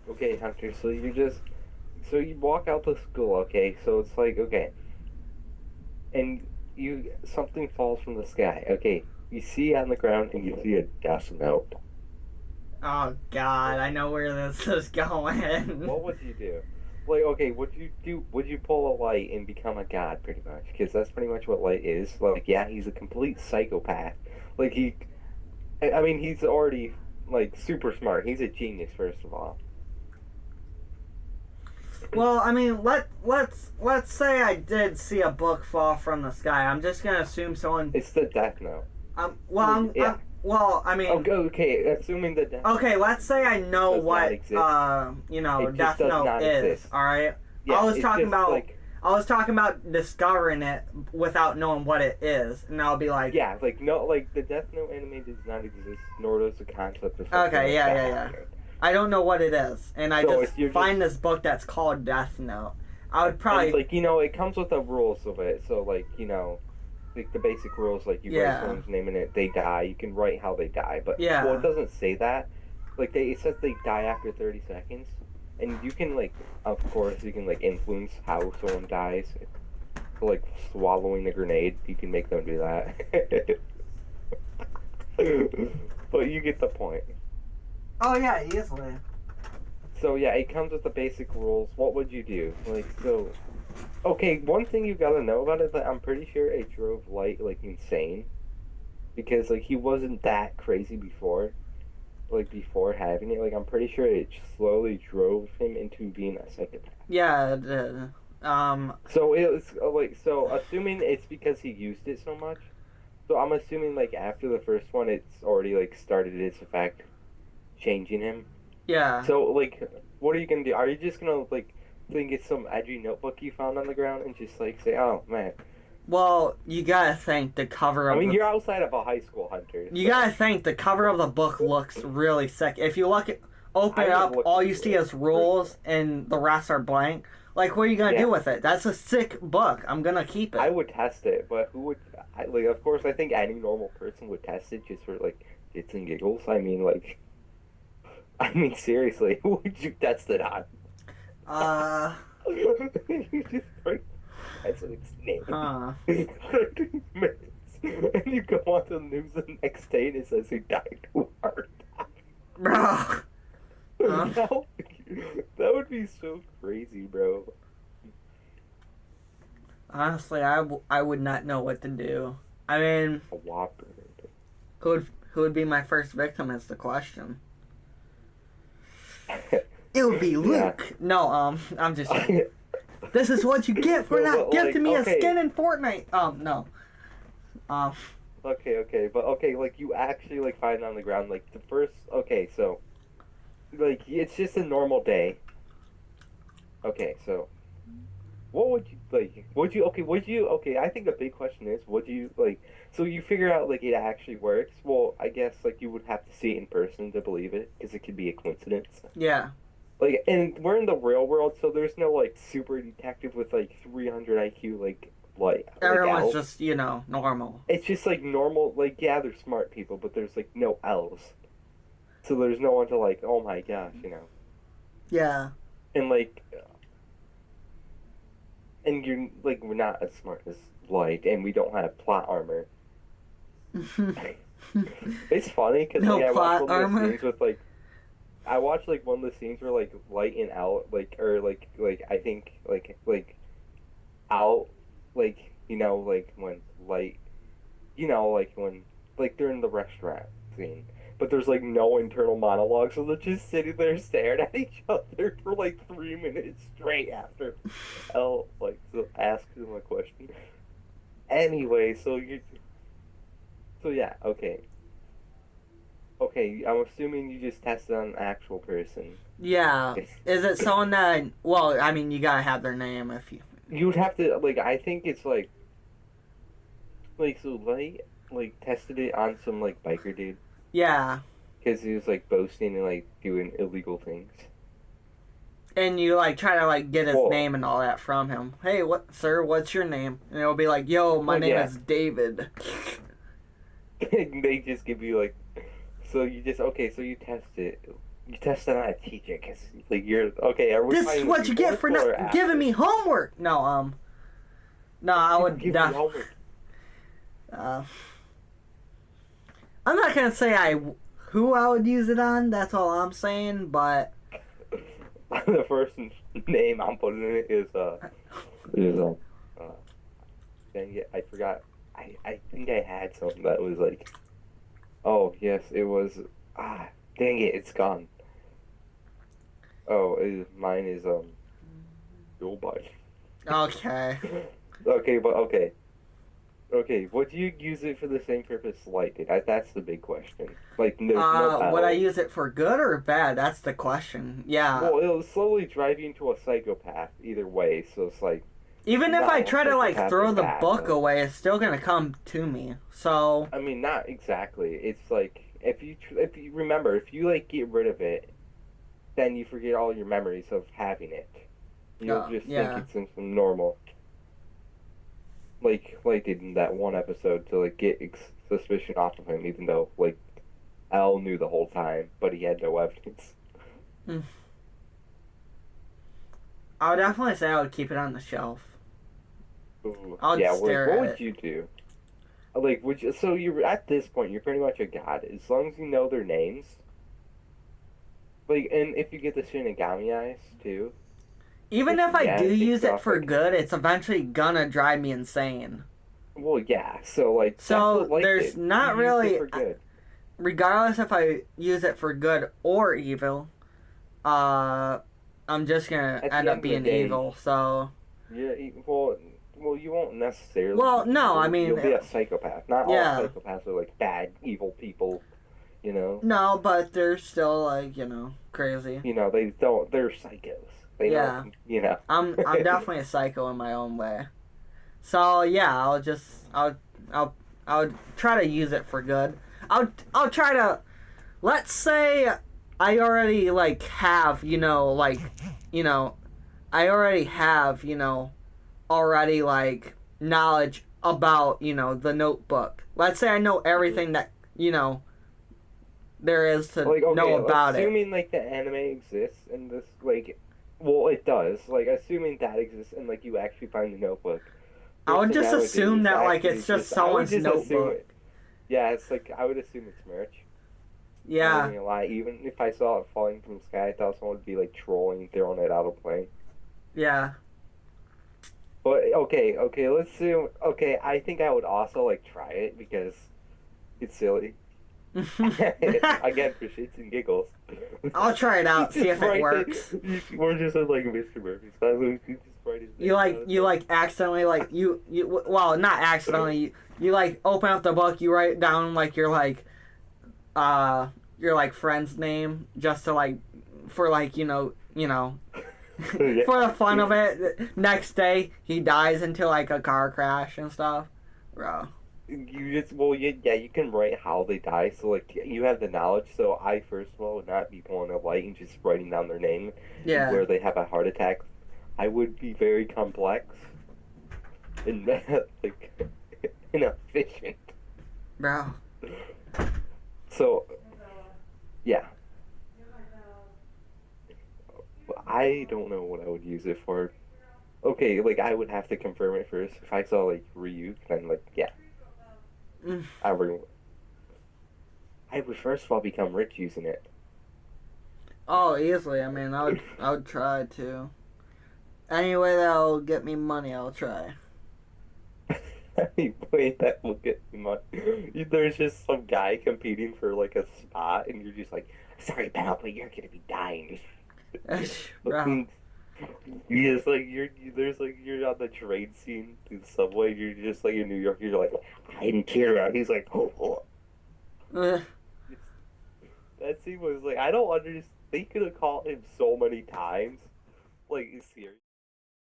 Okay, Hunter, so you walk out to school, okay? So it's like, okay, and something falls from the sky, okay? You see on the ground and you see a death note. Oh God, I know where this is going. What would you do? Like, okay, would you pull a light and become a god, pretty much? Because that's pretty much what light is. Like, yeah, he's a complete psychopath. Like, I mean, he's already, like, super smart. He's a genius, first of all. Well, I mean, let's say I did see a book fall from the sky. I'm just gonna assume someone. It's the death note. Yeah. Well, I mean, Okay, assuming the death okay. Let's say I know does not what exist. Death It just does Note not is. exist. All right. Yeah, I was it's talking just, about. like, I was talking about discovering it without knowing what it is, and I'll be like, yeah, like, no, like, the Death Note anime does not exist, nor does the concept of something okay, like yeah, that yeah, yeah. happen. I don't know what it is, and I So just if you're find just- this book that's called Death Note. I would probably And, like, it comes with the rules of it. So, like, like the basic rules, like you write yeah, someone's name in it, they die. You can write how they die, but yeah. well, it doesn't say that. Like, it says they die after 30 seconds, and you can, like, of course, you can, like, influence how someone dies. Like swallowing a grenade, you can make them do that. But you get the point. Oh yeah, easily. So yeah, it comes with the basic rules. What would you do? Like, so okay, one thing you gotta know about it is that I'm pretty sure it drove Light like insane. Because like he wasn't that crazy before. Like before having it. Like I'm pretty sure it slowly drove him into being a psychopath. Yeah, it did. So it was like so assuming it's because he used it so much. So I'm assuming like after the first one it's already like started its effect changing him. yeah. So, like, what are you gonna do? Are you just gonna, like, think it's some edgy notebook you found on the ground and just, like, say, oh, man. Well, you gotta think the cover of. I mean, the, you're outside of a high school, Hunter. You so- gotta think the cover of the book looks really sick. If you open I it would up, look all you into see it. is rules and the rest are blank. Like, what are you gonna Yeah. do with it? That's a sick book. I'm gonna keep it. I would test it, but who would. Like, of course, I think any normal person would test it just for, like, shits and giggles. I mean, like. I mean, seriously, who would you test it on? You just break that's its name. Huh. 30 minutes. And you go on the news the next day and it says he died to a heart attack. Bro. That would be so crazy, bro. Honestly, I would not know what to do. I mean, A whopper. who would be my first victim is the question. It would be Luke. Yeah. No, I'm just. This is what you get for No, not but, like, gifting me okay. a skin in Fortnite. No. Okay, like you actually like find it on the ground, like the first. Okay, so like it's just a normal day. Okay, so what would you like? Would you okay? Would you okay? I think the big question is, would you like? So you figure out like it actually works. Well, I guess like you would have to see it in person to believe it, because it could be a coincidence. Yeah. Like, and we're in the real world, so there's no like super detective with like 300 IQ like Everyone's elves. just, normal. It's just like normal, like yeah, they're smart people, but there's like no elves, so there's no one to like, oh my gosh, Yeah. and like, and you're like we're not as smart as Light, and we don't have plot armor. It's funny because No like, I plot watched one of the armor? scenes with like, I watched like one of the scenes where like Light and Out or like I think like Out like like when Light like when like they're in the restaurant scene, but there's like no internal monologue, so they're just sitting there staring at each other for like 3 minutes straight after L like so asks him a question. Anyway, so yeah, okay. Okay, I'm assuming you just tested on an actual person. Yeah. Is it someone that? Well, I mean, you gotta have their name if you. You would have to like. I think it's like so like tested it on some like biker dude Yeah. because he was like boasting and like doing illegal things. And you like try to like get his Whoa. name and all that from him. Hey, sir? What's your name? And it'll be like, yo, my Oh, name yeah. is David. They just give you like. So you just okay. So you test it. You tested on a teacher because like you're okay. Are we This is finding what you get for before or not giving after? me homework. No, I would Give me def- homework. uh, I'm not gonna say who I would use it on. That's all I'm saying. But The first name I'm putting in it is dang it, I forgot. I think I had something that was like, oh yes, it was dang it, it's gone. Oh, mine is Joe Biden. okay. Okay, but okay. Okay, would you use it for the same purpose Light did? That's the big question. Like, there's no Would I power. use it for good or bad? That's the question. Yeah. Well, it'll slowly drive you into a psychopath either way, so it's like, Even if not I all try to like psychopaths throw are the bad, book though. away, it's still gonna come to me. So I mean, not exactly. It's like, if you remember, if you like get rid of it, then you forget all your memories of having it. You'll just yeah. think it's something normal. Like did in that one episode to like get suspicion off of him, even though like Al knew the whole time, but he had no evidence. I would definitely say I would keep it on the shelf. Ooh. I would Yeah, stare what at would it. you do? Like, would you? So you're at this point, you're pretty much a god as long as you know their names. Like, and if you get the Shinigami eyes too. Even if I Yeah, do it use takes it off, for like, good, it's eventually gonna drive me insane. well, yeah. So like, that's So what Light there's did. not He used it really, for good. regardless if I use it for good or evil, I'm just gonna At the end end up of the being day, evil. So yeah. Well, you won't necessarily. well, be no, evil. I mean, You'll be a psychopath. Not all yeah. psychopaths are like bad, evil people. You know. No, but they're still like crazy. You know they don't. They're psychos. They Yeah. don't. You know. I'm definitely a psycho in my own way. So yeah, I'll try to use it for good. I'll try to, let's say I already like have, I already have, already like knowledge about, the Notebook. Let's say I know everything that, there is to Like, okay, know about it. assuming like the anime exists and this like, well, it does. Like, assuming that exists and like you actually find the Notebook. I would just Nowadays, assume that like actually it's just I would someone's just assume notebook. it. Yeah, it's like I would assume it's merch. Yeah. Not gonna lie, even if I saw it falling from the sky, I thought someone would be like trolling, throwing it out of plane. Yeah. But okay, let's assume. Okay, I think I would also like try it because it's silly. Again, for shits and giggles. I'll try it out, see if it Write works. We're just like Mr. Murphy's family. You just write his name down. You like accidentally like you well, not accidentally, you like open up the book, you write down like your friend's name just to like for like Yeah. for the fun of it. Next day he dies into like a car crash and stuff. Bro. You just you can write how they die, so like you have the knowledge. So I first of all would not be pulling a light and just writing down their name Yeah. where they have a heart attack. I would be very complex and like inefficient. Bro. So yeah, I don't know what I would use it for. Okay, like I would have to confirm it first. If I saw like Ryuk, then like yeah. I would first of all become rich using it. Oh, easily. I mean, I would try to. Any way that'll get me money, I'll try. Any way that will get me money. There's just some guy competing for like a spot, and you're just like, sorry, pal, but you're gonna be dying. Bro. Yes, like you're on the train scene through the subway. You're just like in New York. You're like, I'm Kira. He's like, oh. Uh, That scene was like, I don't understand. They could have called him so many times. Like, serious.